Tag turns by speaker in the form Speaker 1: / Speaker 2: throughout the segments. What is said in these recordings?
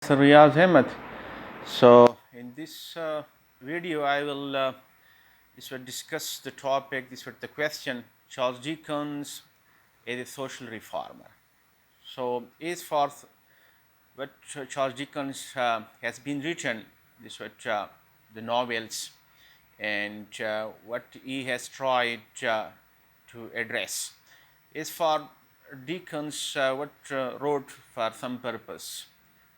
Speaker 1: Sir Riyaz Ahmed. So, in this video, I will discuss the topic. This was the question: Charles Dickens is a social reformer. So, is for what Charles Dickens has been written. This was the novels and what he has tried to address is for Dickens what wrote for some purpose,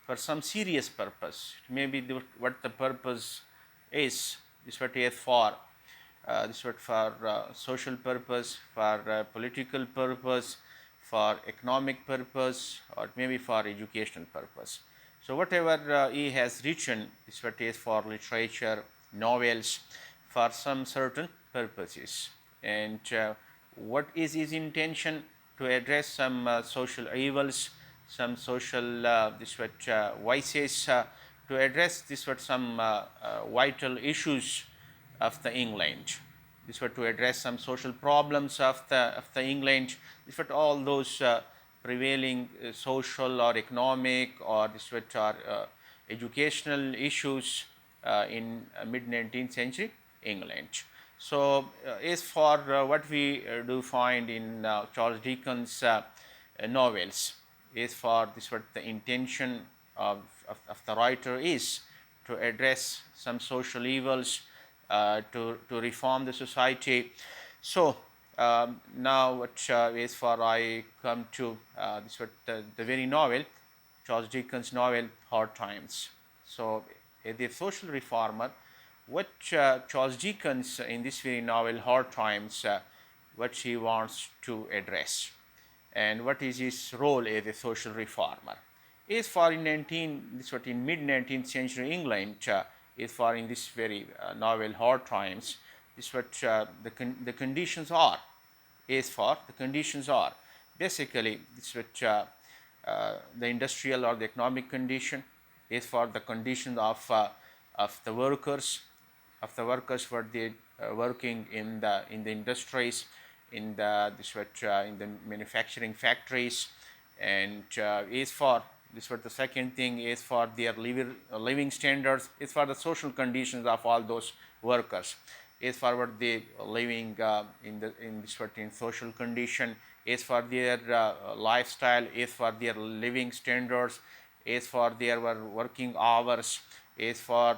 Speaker 1: for some serious purpose. Maybe what the purpose is. This what he is for. This what for social purpose, for political purpose, for economic purpose, or maybe for educational purpose. So whatever he has written, this what is for literature, novels, for some certain purposes. And what is his intention? To address some social evils, some social this what vices, to address this what some vital issues of the England. This were to address some social problems of the England. This were all those prevailing social or economic or this were educational issues in mid 19th century England. So, as for what we do find in Charles Dickens' novels, is for this what the intention of the writer is to address some social evils, to reform the society. So, now what is for I come to this what the very novel, Charles Dickens' novel Hard Times. So, the social reformer, what Charles Dickens in this very novel Hard Times, what he wants to address, and what is his role as a social reformer. Is for in mid 19th century England, is for in this very novel Hard Times, this what the conditions are. Is for the conditions are basically this what the industrial or the economic condition, is for the condition of the workers, were they working in the industries, in the this what in the manufacturing factories, and is for this what the second thing is for their living standards, is for the social conditions of all those workers, is for what they living in this what in social condition, is for their lifestyle, is for their living standards, is for their working hours, is for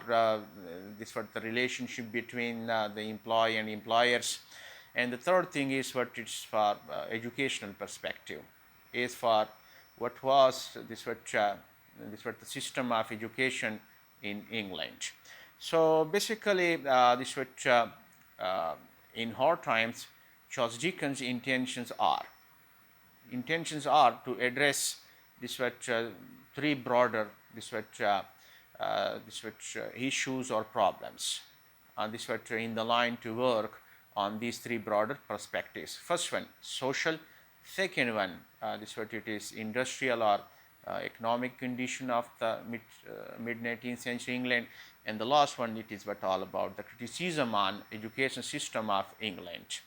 Speaker 1: this what the relationship between the employee and employers, and the third thing is what it's for educational perspective, is for what was this what the system of education in England. So basically, this what in Hard Times, Charles Dickens' intentions are to address this what three broader this what issues or problems, this what in the line to work on these three broader perspectives. First one, social. Second one, this what it is industrial or economic condition of the mid 19th century England, and the last one, it is what all about the criticism on education system of England.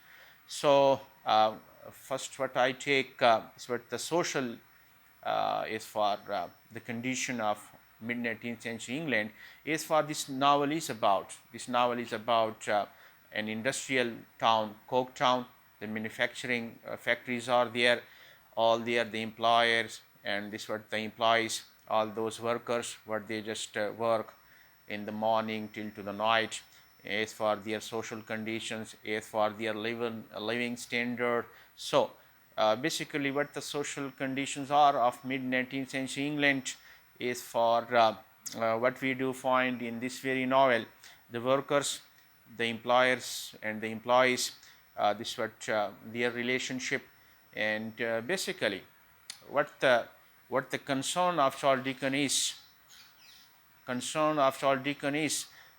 Speaker 1: So, first what I take is what the social is for the condition of mid 19th century England, is for this novel is about. This novel is about an industrial town, Coke Town. The manufacturing factories are there, all there, the employers, and this what the employees, all those workers, what they just work in the morning till to the night, as for their social conditions, as for their living standard. So, basically, what the social conditions are of mid 19th century England is for what we do find in this very novel: the workers, the employers, and the employees. This what their relationship, and basically, what the concern of Charles Dickens is.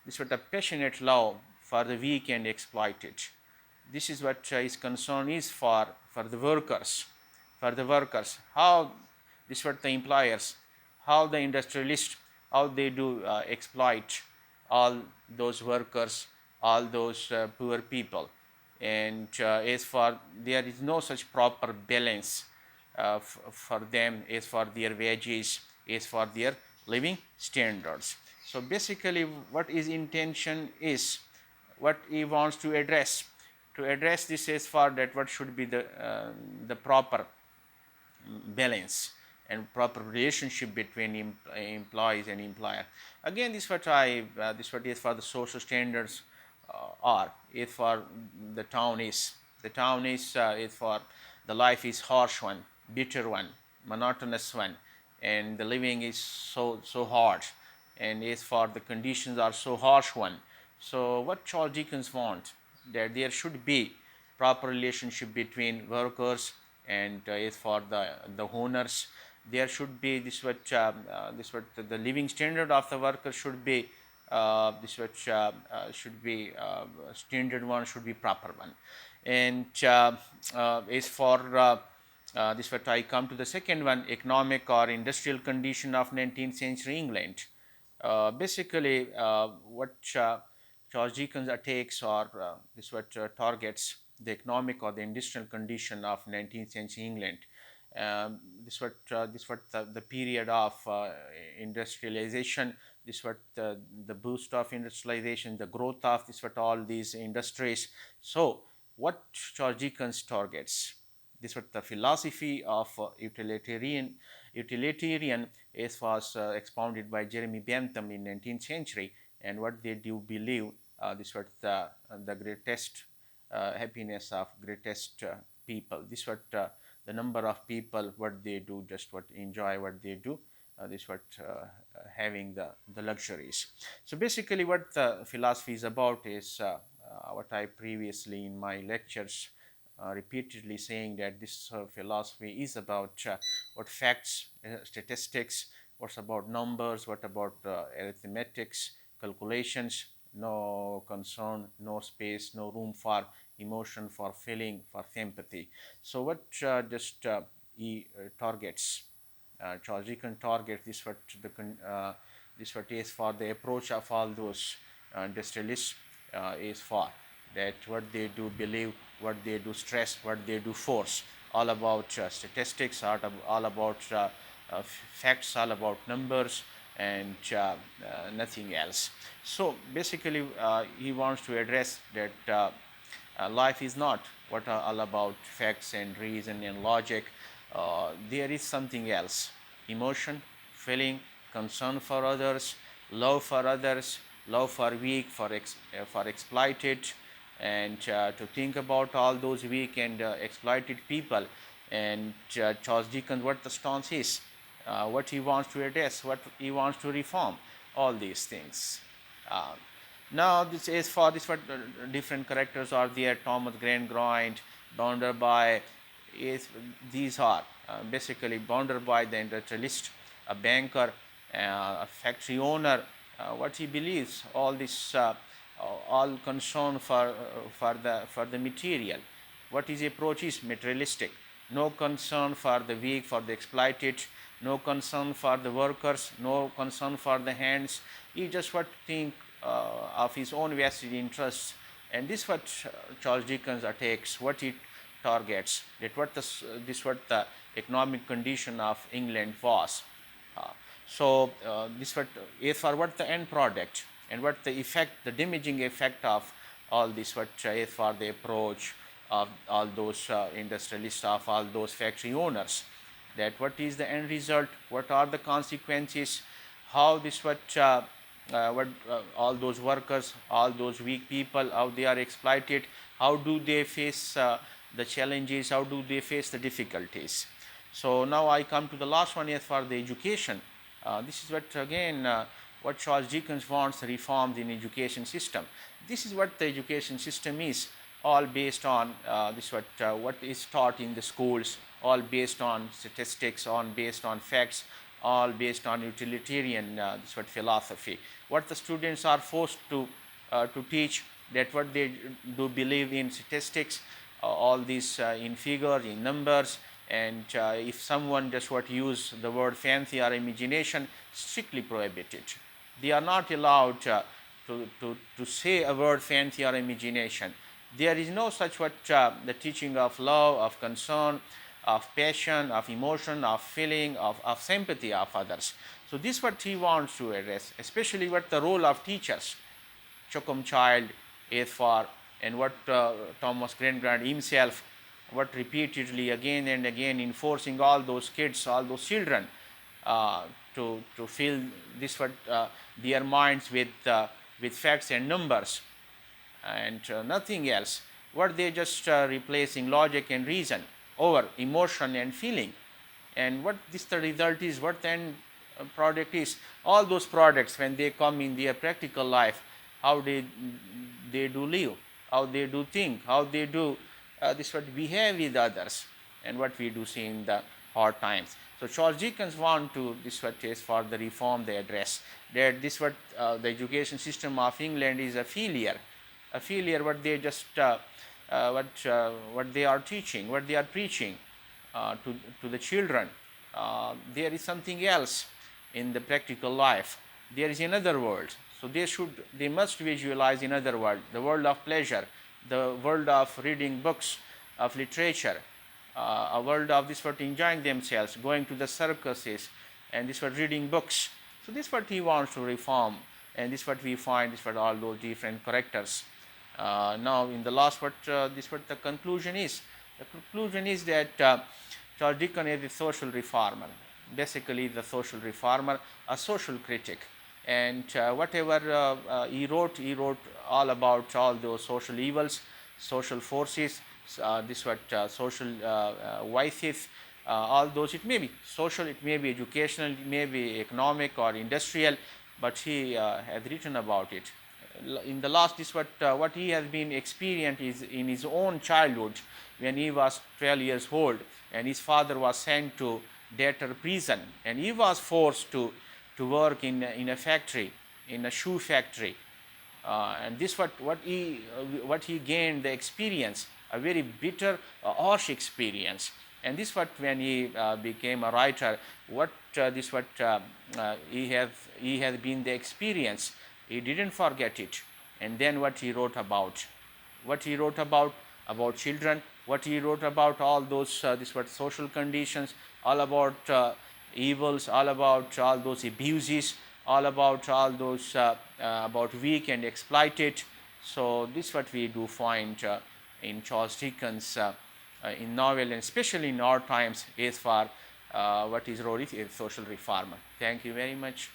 Speaker 1: This what a passionate love for the weak and exploited. This is what his concern is for the workers, how this what the employers, how the industrialists, how they do exploit all those workers, all those poor people, and as for there is no such proper balance for them, as for their wages, as for their living standards. So basically what his intention is, what he wants to address. To address this is for that what should be the proper balance and proper relationship between employees and employer. Again, this what is for the social standards are. If for the town is for the life is harsh one, bitter one, monotonous one, and the living is so hard, and is for the conditions are so harsh one. So what Charles Dickens want, that there should be proper relationship between workers and is for the owners. There should be this what the living standard of the worker should be this what should be standard one, should be proper one. And is for this what I come to the second one, economic or industrial condition of 19th century England. Basically what Charles Dickens takes or this what targets the economic or the industrial condition of 19th century England. This what the period of industrialization, this what the boost of industrialization, the growth of this what all these industries. So what Charles Dickens targets, this what the philosophy of utilitarian is was expounded by Jeremy Bentham in 19th century, and what they do believe this what the greatest happiness of greatest people. This what the number of people what they do, just what enjoy what they do. This what having the luxuries. So basically, what the philosophy is about is what I previously in my lectures repeatedly saying, that this philosophy is about what facts, statistics, what's about numbers, what about arithmetics, calculations, no concern, no space, no room for emotion, for feeling, for sympathy. So what just he targets, Charles Dickens targets this what this what is for the approach of all those industrialists is for, that what they do believe, what they do stress, what they do force, all about statistics, all about facts, all about numbers, and nothing else. So basically he wants to address that life is not what are all about facts and reason and logic. There is something else: emotion, feeling, concern for others, love for weak, for exploited, and to think about all those weak and exploited people. And Charles Dickens, what the stance is, what he wants to address, what he wants to reform, all these things. Uh, Now this is for this what different characters are there. Thomas Grant, bounded by is these are basically bounded by the industrialist, a banker, a factory owner. What he believes, all this all concern for the material. What his approach is materialistic. No concern for the weak, for the exploited. No concern for the workers. No concern for the hands. He just what think of his own vested interests. And this what Charles Dickens takes, what he targets, that what this what the economic condition of England was. This what is for what the end product, and what the effect, the damaging effect of all this what is for the approach of all those industrialists, of all those factory owners, that what is the end result, what are the consequences, how this what all those workers, all those weak people, how they are exploited, how do they face the challenges, how do they face the difficulties. So now I come to the last one, as for the education. This is what again what Charles Dickens wants reforms in education system. This is what the education system is, all based on this what is taught in the schools, all based on statistics, all based on facts, all based on utilitarian this what philosophy. What the students are forced to teach, that what they do believe in statistics, all these in figures, in numbers, and if someone just what use the word fancy or imagination, strictly prohibited. They are not allowed to say a word fancy or imagination. There is no such what the teaching of love, of concern, of passion, of emotion, of feeling, of sympathy of others. So this is what he wants to address, especially what the role of teachers, Chokum Child is for, and what Thomas Grant himself, what repeatedly again and again enforcing all those kids, all those children uh, to fill this what their minds with facts and numbers and nothing else. What they just replacing logic and reason over emotion and feeling. And what this the result is, what the end product is. All those products when they come in their practical life, how they do live, how they do think, how they do this what behave with others, and what we do see in the hard times. So Charles Dickens want to this what is for the reform they address, that this what the education system of England is a failure what they just what they are teaching, what they are preaching to the children. There is something else in the practical life. There is another world. So they must visualize another world, the world of pleasure, the world of reading books, of literature, a world of this what enjoying themselves, going to the circuses, and this what reading books. So this is what he wants to reform, and this is what we find, this is what all those different characters. Now in the last what this what the conclusion is. The conclusion is that Charles Dickens is a social reformer, basically the social reformer, a social critic, and whatever he wrote all about all those social evils, social forces, this what social vices, all those. It may be social, it may be educational, it may be economic or industrial, but he has written about it. In the last, this what he has been experienced is in his own childhood when he was 12 years old and his father was sent to debtor prison and he was forced to work in a factory, in a shoe factory, and this what he gained the experience, a very bitter harsh experience. And this what when he became a writer, what this what he has been the experience, he didn't forget it. And then what he wrote about, about children, what he wrote about all those this what social conditions, all about evils, all about all those abuses, all about all those about weak and exploited. So this what we do find in Charles Dickens in novel, and especially in our times, is for what is wrote is a social reformer. Thank you very much.